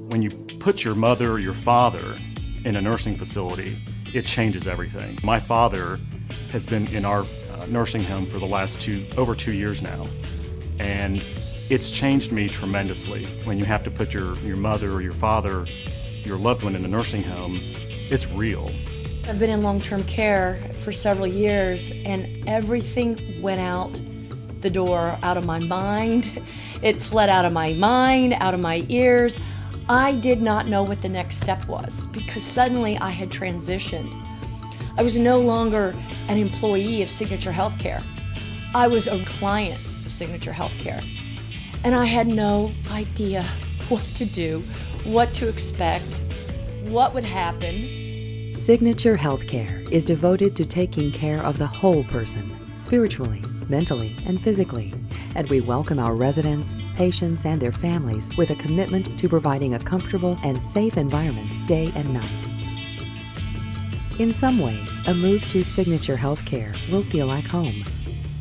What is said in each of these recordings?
When you put your mother or your father in a nursing facility, it changes everything. My father has been in our nursing home for the last over 2 years now, and it's changed me tremendously. When you have to put your mother or your father, your loved one in a nursing home, it's real. I've been in long-term care for several years, and everything went out the door, out of my mind. It fled out of my mind, out of my ears. I did not know what the next step was because suddenly I had transitioned. I was no longer an employee of Signature HealthCARE. I was a client of Signature HealthCARE. And I had no idea what to do, what to expect, what would happen. Signature HealthCARE is devoted to taking care of the whole person, spiritually, mentally, and physically. And we welcome our residents, patients, and their families with a commitment to providing a comfortable and safe environment day and night. In some ways, a move to Signature HealthCARE will feel like home.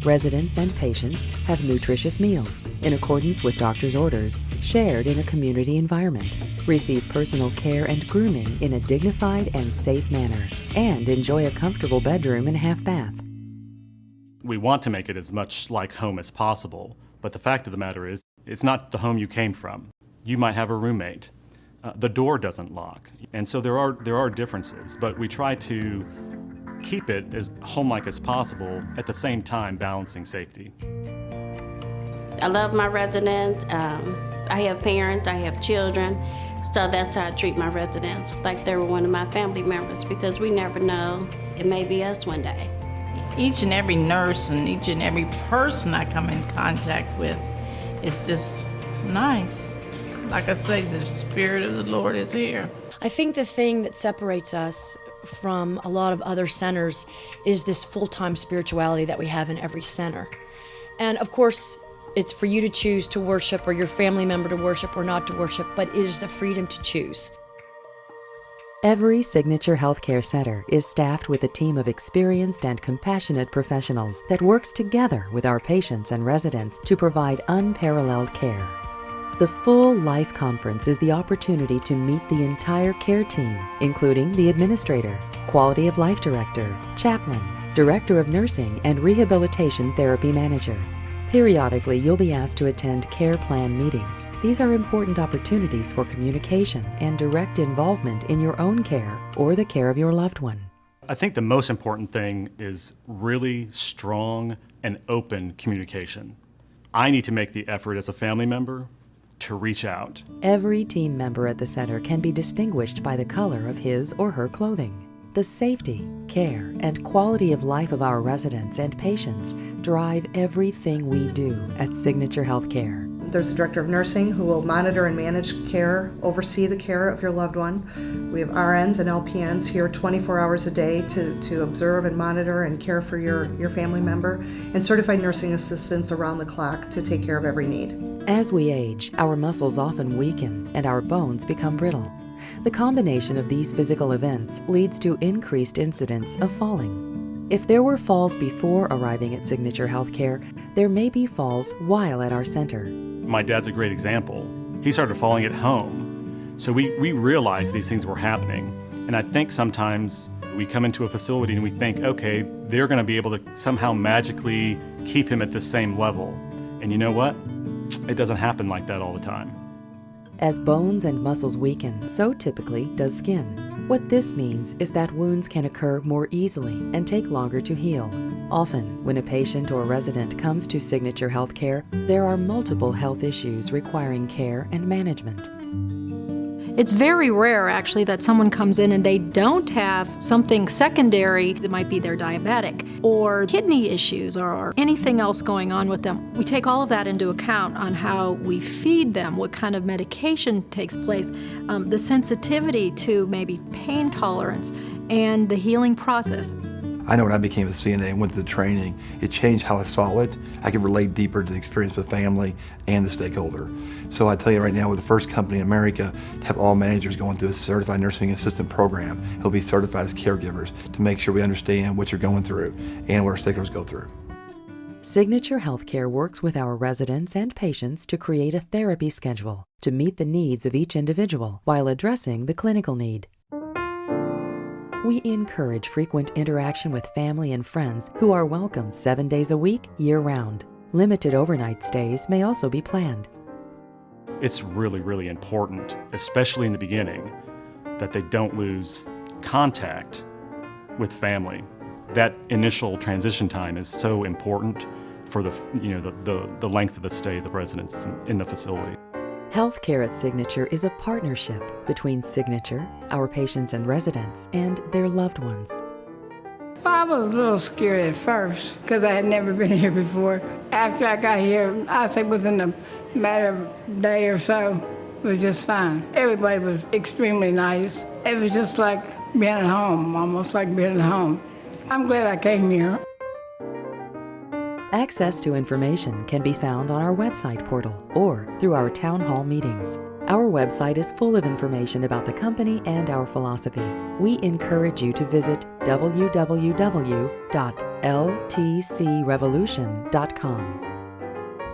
Residents and patients have nutritious meals in accordance with doctor's orders, shared in a community environment, receive personal care and grooming in a dignified and safe manner, and enjoy a comfortable bedroom and half bath. We want to make it as much like home as possible, but the fact of the matter is, it's not the home you came from. You might have a roommate. The door doesn't lock. And so there are differences, but we try to keep it as home-like as possible, at the same time balancing safety. I love my residents. I have parents, I have children, so that's how I treat my residents, like they were one of my family members, because we never know, it may be us one day. Each and every nurse and each and every person I come in contact with, it's just nice. Like I say, the Spirit of the Lord is here. I think the thing that separates us from a lot of other centers is this full-time spirituality that we have in every center. And of course, it's for you to choose to worship or your family member to worship or not to worship, but it is the freedom to choose. Every Signature HealthCARE center is staffed with a team of experienced and compassionate professionals that works together with our patients and residents to provide unparalleled care. The Full Life Conference is the opportunity to meet the entire care team, including the administrator, quality of life director, chaplain, director of nursing, and rehabilitation therapy manager. Periodically, you'll be asked to attend care plan meetings. These are important opportunities for communication and direct involvement in your own care or the care of your loved one. I think the most important thing is really strong and open communication. I need to make the effort as a family member to reach out. Every team member at the center can be distinguished by the color of his or her clothing. The safety, care, and quality of life of our residents and patients drive everything we do at Signature HealthCAre. There's a director of nursing who will monitor and manage care, oversee the care of your loved one. We have RNs and LPNs here 24 hours a day to observe and monitor and care for your family member, and certified nursing assistants around the clock to take care of every need. As we age, our muscles often weaken and our bones become brittle. The combination of these physical events leads to increased incidence of falling. If there were falls before arriving at Signature HealthCAre, there may be falls while at our center. My dad's a great example. He started falling at home. So we realized these things were happening. And I think sometimes we come into a facility and we think, okay, they're going to be able to somehow magically keep him at the same level. And you know what? It doesn't happen like that all the time. As bones and muscles weaken, so typically does skin. What this means is that wounds can occur more easily and take longer to heal. Often, when a patient or resident comes to Signature HealthCAre, there are multiple health issues requiring care and management. It's very rare, actually, that someone comes in and they don't have something secondary. That might be they're diabetic or kidney issues or anything else going on with them. We take all of that into account on how we feed them, what kind of medication takes place, the sensitivity to maybe pain tolerance, and the healing process. I know when I became a CNA and went through the training, it changed how I saw it. I could relate deeper to the experience with the family and the stakeholder. So I tell you right now, we're the first company in America to have all managers going through a certified nursing assistant program. He'll be certified as caregivers to make sure we understand what you're going through and what our stakeholders go through. Signature HealthCARE works with our residents and patients to create a therapy schedule to meet the needs of each individual while addressing the clinical need. We encourage frequent interaction with family and friends who are welcome 7 days a week, year-round. Limited overnight stays may also be planned. It's really, really important, especially in the beginning, that they don't lose contact with family. That initial transition time is so important for the length of the stay of the residents in the facility. HealthCARE at Signature is a partnership between Signature, our patients and residents, and their loved ones. I was a little scared at first because I had never been here before. After I got here, I'd say within a matter of a day or so, it was just fine. Everybody was extremely nice. It was just like being at home, almost like being at home. I'm glad I came here. Access to information can be found on our website portal or through our town hall meetings. Our website is full of information about the company and our philosophy. We encourage you to visit www.ltcrevolution.com.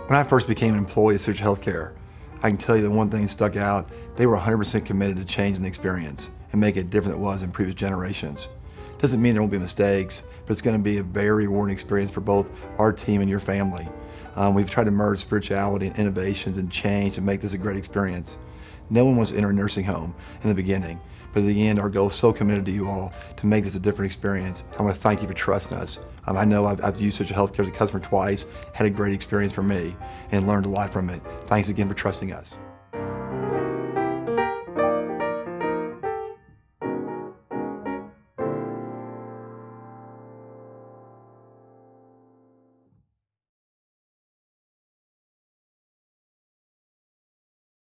When I first became an employee at Signature HealthCARE, I can tell you that one thing that stuck out, they were 100% committed to changing the experience and make it different than it was in previous generations. Doesn't mean there won't be mistakes, but it's going to be a very rewarding experience for both our team and your family. We've tried to merge spirituality and innovations and change to make this a great experience. No one wants to enter a nursing home in the beginning, but at the end, our goal is so committed to you all to make this a different experience. I want to thank you for trusting us. I know I've used Signature HealthCARE as a customer twice, had a great experience for me, and learned a lot from it. Thanks again for trusting us.